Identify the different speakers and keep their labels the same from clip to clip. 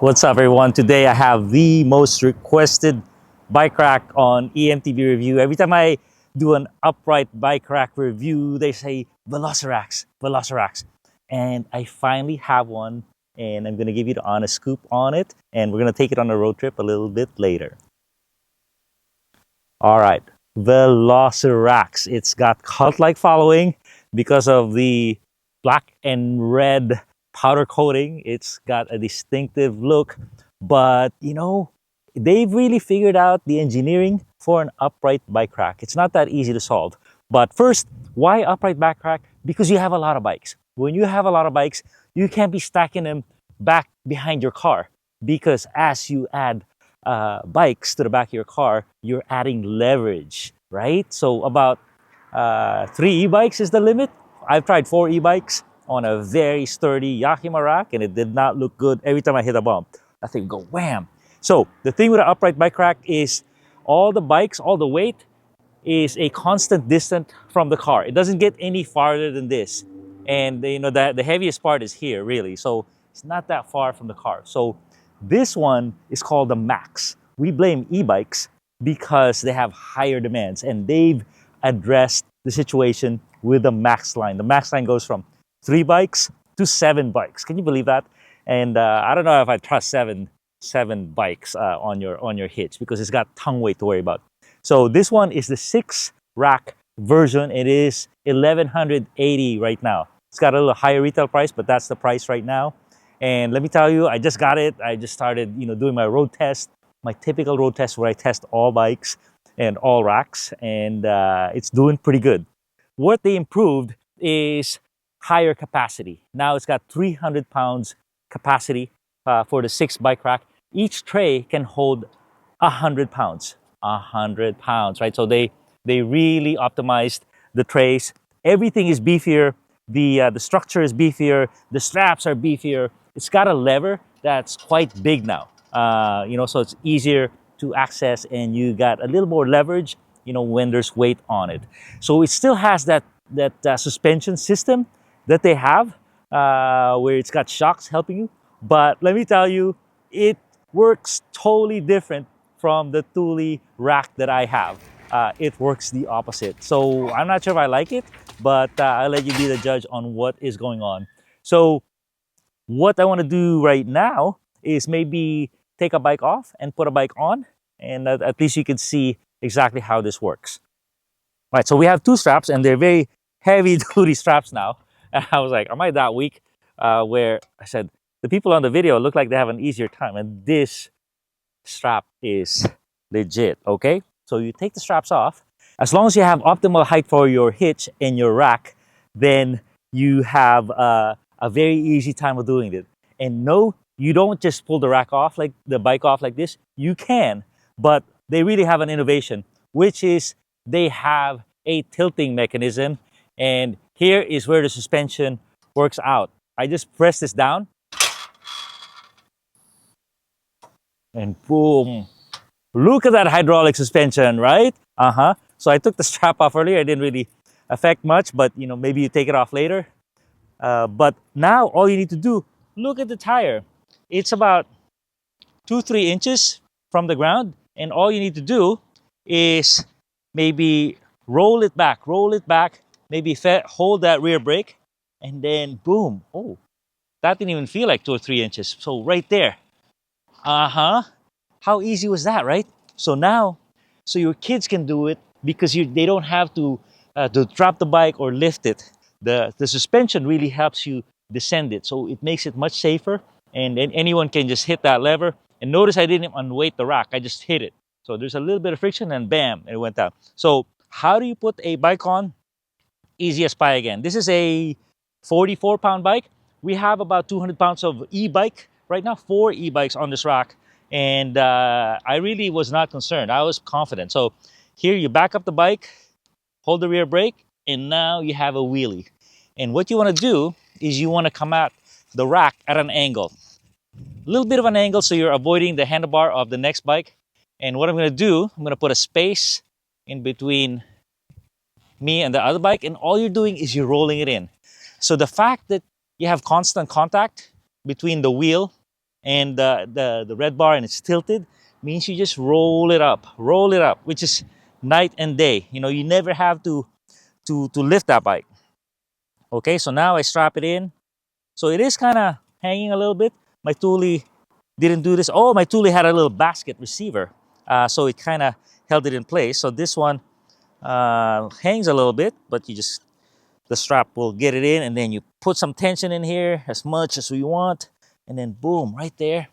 Speaker 1: What's up, everyone? Today I have the most requested bike rack on E-MTB review. Every time I do an upright bike rack review, they say Velocirax, Velocirax. And I finally have one, and I'm going to give you the honest scoop on it, and we're going to take it on a road trip a little bit later. All right, Velocirax. It's got cult-like following because of the black and red powder coating. It's got a distinctive look, but they've really figured out the engineering for an upright bike rack. It's not that easy to solve. But first, why upright bike rack? Because you have a lot of bikes. When you have a lot of bikes, you can't be stacking them back behind your car, because as you add bikes to the back of your car, you're adding leverage, right? So about 3 e-bikes is the limit. I've tried 4 e-bikes on a very sturdy Yakima rack, and it did not look good every time I hit a bump. That thing would go wham. So the thing with an upright bike rack is all the bikes, all the weight is a constant distance from the car. It doesn't get any farther than this. And the heaviest part is here, really. So it's not that far from the car. So this one is called the Max. We blame e-bikes because they have higher demands, and they've addressed the situation with the Max line. The Max line goes from 3 bikes to 7 bikes. Can you believe that? And I don't know if I trust seven bikes on your hitch, because it's got tongue weight to worry about. So this one is the 6-rack version. It is $1,180 right now. It's got a little higher retail price, but that's the price right now. And let me tell you, I just got it. I just started, doing my road test, my typical road test where I test all bikes and all racks, and it's doing pretty good. What they improved is higher capacity. Now it's got 300 pounds capacity for the 6 bike rack. Each tray can hold 100 pounds. 100 pounds, right? So they really optimized the trays. Everything is beefier. The structure is beefier. The straps are beefier. It's got a lever that's quite big now. So it's easier to access, and you got a little more leverage, when there's weight on it. So it still has that suspension system that they have, where it's got shocks helping you. But let me tell you, it works totally different from the Thule rack that I have. It works the opposite. So I'm not sure if I like it, but I'll let you be the judge on what is going on. So what I want to do right now is maybe take a bike off and put a bike on, and at least you can see exactly how this works. All right, so we have 2 straps, and they're very heavy duty straps now. And I was like, am I that weak? Where I said, the people on the video look like they have an easier time, and this strap is legit, okay? So you take the straps off. As long as you have optimal height for your hitch and your rack, then you have a very easy time of doing it. And no, you don't just pull the rack off, like the bike off like this. You can, but they really have an innovation, which is they have a tilting mechanism. And here is where the suspension works out. I just press this down, and boom. Look at that hydraulic suspension, right? So I took the strap off earlier. It didn't really affect much, but maybe you take it off later. But now all you need to do, look at the tire. It's about 2-3 inches from the ground, and all you need to do is maybe roll it back, maybe hold that rear brake, and then boom. Oh, that didn't even feel like 2 or 3 inches. So right there. How easy was that, right? So now, so your kids can do it, because they don't have to drop the bike or lift it. The suspension really helps you descend it, so it makes it much safer, and anyone can just hit that lever. And notice I didn't unweight the rack, I just hit it. So there's a little bit of friction, and bam, it went down. So how do you put a bike on? Easy as pie again. This is a 44-pound bike. We have about 200 pounds of e-bike right now, 4 e-bikes on this rack. And I really was not concerned. I was confident. So here you back up the bike, hold the rear brake, and now you have a wheelie. And what you want to do is you want to come at the rack at an angle. A little bit of an angle, so you're avoiding the handlebar of the next bike. And what I'm going to do, I'm going to put a space in between me and the other bike, and all you're doing is you're rolling it in. So the fact that you have constant contact between the wheel and the red bar and it's tilted, means you just roll it up, which is night and day. You know, you never have to lift that bike. Okay, so now I strap it in. So it is kind of hanging a little bit. My Thule didn't do this. Oh, my Thule had a little basket receiver, so it kind of held it in place. So this one hangs a little bit, but you just, the strap will get it in, and then you put some tension in here as much as you want, and then boom, right there.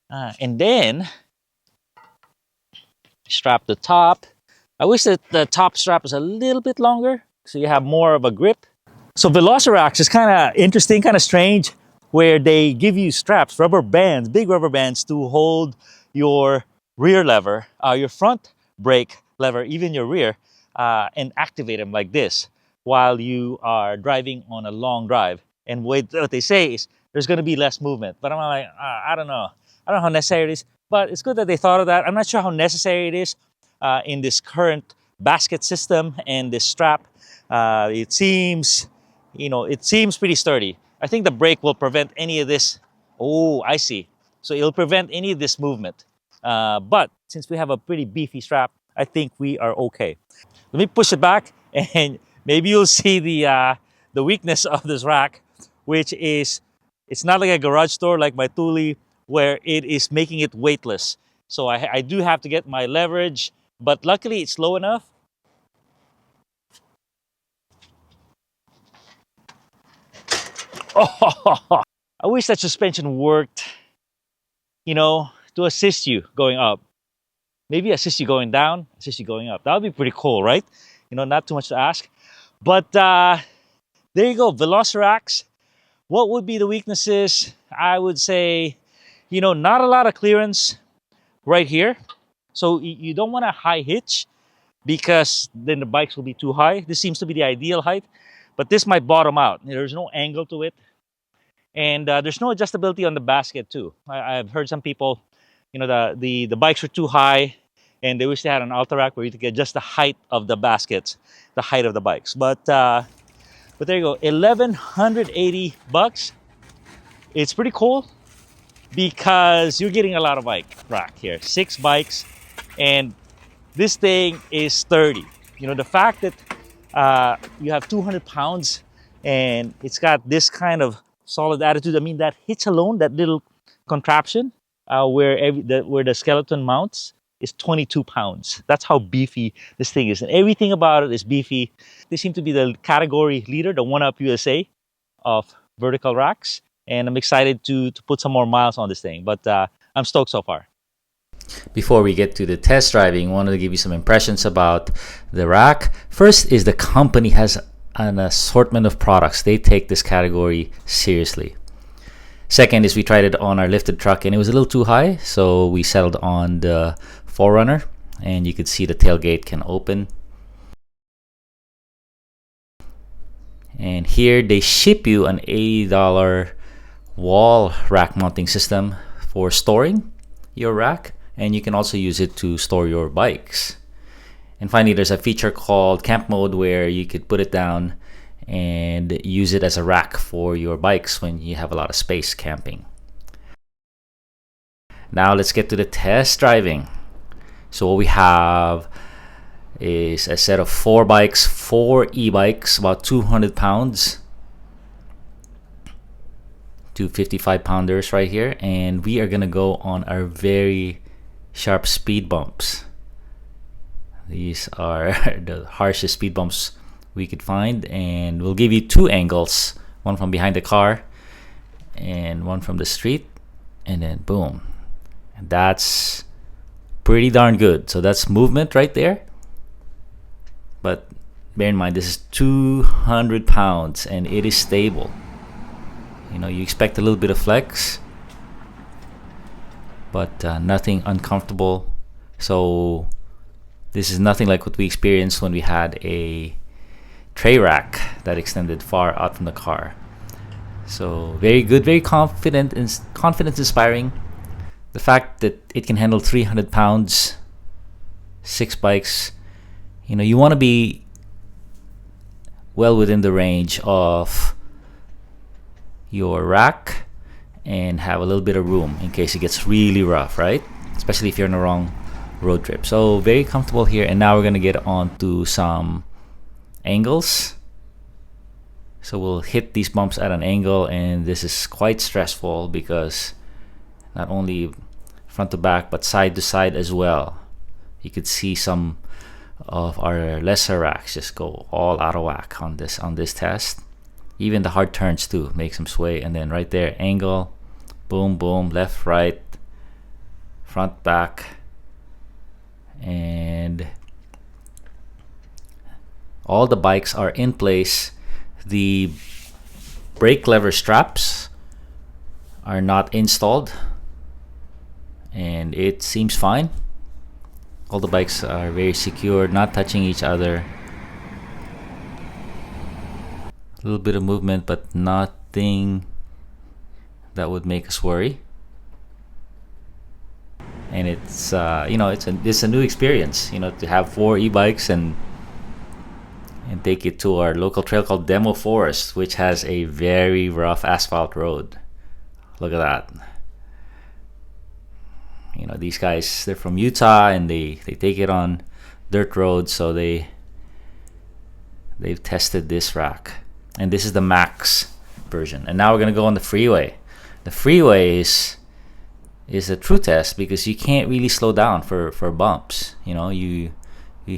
Speaker 1: And then strap the top. I wish that the top strap was a little bit longer so you have more of a grip. So Velocirax is kind of interesting, kind of strange, where they give you straps, rubber bands, big rubber bands to hold your rear lever, your front brake lever, even your rear, and activate them like this while you are driving on a long drive. And what they say is there's going to be less movement. But I'm like, I don't know. I don't know how necessary it is, but it's good that they thought of that. I'm not sure how necessary it is in this current basket system and this strap. It seems, you know, it seems pretty sturdy. I think the brake will prevent any of this. Oh, I see. So it'll prevent any of this movement. But since we have a pretty beefy strap, I think we are okay. Let me push it back, and maybe you'll see the weakness of this rack, which is it's not like a garage door like my Thule, where it is making it weightless. So I do have to get my leverage, but luckily it's low enough. Oh, I wish that suspension worked, you know, to assist you going up. Maybe assist you going down, assist you going up. That would be pretty cool, right? You know, not too much to ask. But there you go, Velocirax. What would be the weaknesses? I would say, you know, not a lot of clearance right here. So you don't want a high hitch because then the bikes will be too high. This seems to be the ideal height, but this might bottom out. There's no angle to it. And there's no adjustability on the basket too. I've heard some people, you know, the bikes are too high and they wish they had an Alterac where you could adjust the height of the baskets, the height of the bikes. But there you go, $1,180. It's pretty cool because you're getting a lot of bike rack here. 6 bikes, and this thing is sturdy. You know, the fact that you have 200 pounds and it's got this kind of solid attitude. I mean, that hitch alone, that little contraption where the skeleton mounts, is 22 pounds. That's how beefy this thing is. And everything about it is beefy. They seem to be the category leader, the One Up USA of vertical racks. And I'm excited to put some more miles on this thing. But I'm stoked so far.
Speaker 2: Before we get to the test driving, I wanted to give you some impressions about the rack. First is the company has an assortment of products. They take this category seriously. Second is we tried it on our lifted truck and it was a little too high, so we settled on the 4Runner, and you could see the tailgate can open. And here they ship you an $80 wall rack mounting system for storing your rack, and you can also use it to store your bikes. And finally, there's a feature called camp mode where you could put it down and use it as a rack for your bikes when you have a lot of space camping. Now let's get to the test driving. So what we have is a set of 4 bikes, 4 e-bikes, about 200 pounds, 2 55-pounders right here, and we are gonna go on our very sharp speed bumps. These are the harshest speed bumps we could find, and we'll give you 2 angles, one from behind the car and one from the street, and then boom. And that's pretty darn good. So that's movement right there. But bear in mind, this is 200 pounds and it is stable. You know, you expect a little bit of flex, but nothing uncomfortable. So this is nothing like what we experienced when we had a tray rack that extended far out from the car. So very good, very confident, and confidence inspiring. The fact that it can handle 300 pounds, 6 bikes, you know, you want to be well within the range of your rack and have a little bit of room in case it gets really rough, right? Especially if you're on the wrong road trip. So very comfortable here. And now we're gonna get on to some angles. So we'll hit these bumps at an angle, and this is quite stressful because not only front to back but side to side as well. You could see some of our lesser racks just go all out of whack on this test. Even the hard turns too make some sway. And then right there, angle, boom boom, left right, front back, and all the bikes are in place. The brake lever straps are not installed, and it seems fine. All the bikes are very secure, not touching each other. A little bit of movement, but nothing that would make us worry. And it's it's a new experience, to have 4 e-bikes and take it to our local trail called Demo Forest, which has a very rough asphalt road. Look at that. These guys, they're from Utah, and they take it on dirt roads, so they've tested this rack. And this is the Max version. And now we're gonna go on the freeway. The freeway is a true test because you can't really slow down for bumps. You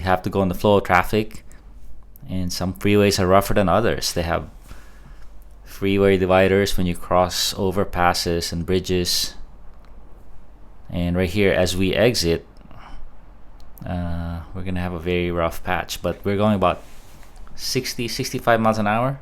Speaker 2: have to go in the flow of traffic, and some freeways are rougher than others. They have freeway dividers when you cross overpasses and bridges. And right here, as we exit, we're gonna have a very rough patch, but we're going about 65 miles an hour.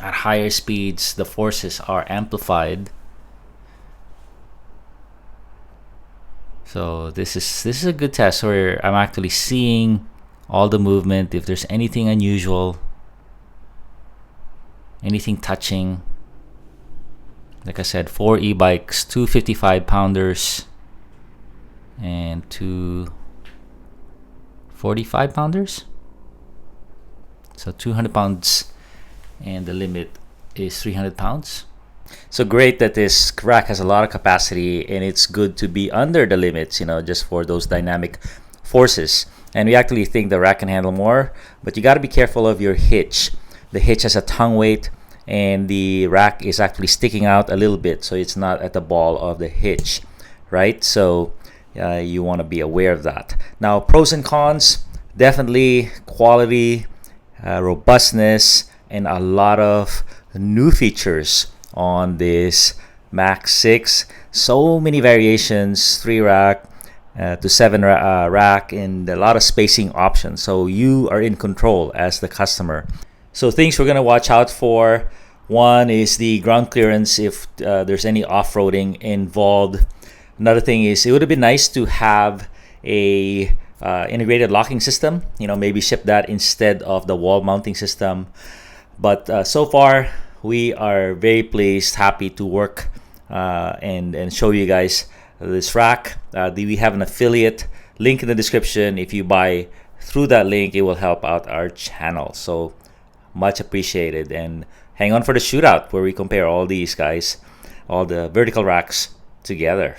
Speaker 2: At higher speeds, the forces are amplified. So this is a good test where I'm actually seeing all the movement. If there's anything unusual, anything touching. Like I said, 4 e-bikes, 2 55-pounders, and 2 45-pounders. So 200 pounds, and the limit is 300 pounds. So great that this rack has a lot of capacity, and it's good to be under the limits, just for those dynamic forces. And we actually think the rack can handle more, but you got to be careful of your hitch. The hitch has a tongue weight, and the rack is actually sticking out a little bit, so it's not at the ball of the hitch, right? So you want to be aware of that. Now, pros and cons: definitely quality, robustness, and a lot of new features on this Max 6. So many variations, 3 rack to 7 rack, and a lot of spacing options, so you are in control as the customer. So things we're going to watch out for: one is the ground clearance, if there's any off-roading involved. Another thing is, it would have been nice to have a integrated locking system, maybe ship that instead of the wall mounting system. But so far, we are very pleased, happy to work and show you guys this rack. We have an affiliate link in the description. If you buy through that link, it will help out our channel. So much appreciated. And hang on for the shootout where we compare all these guys, all the vertical racks together.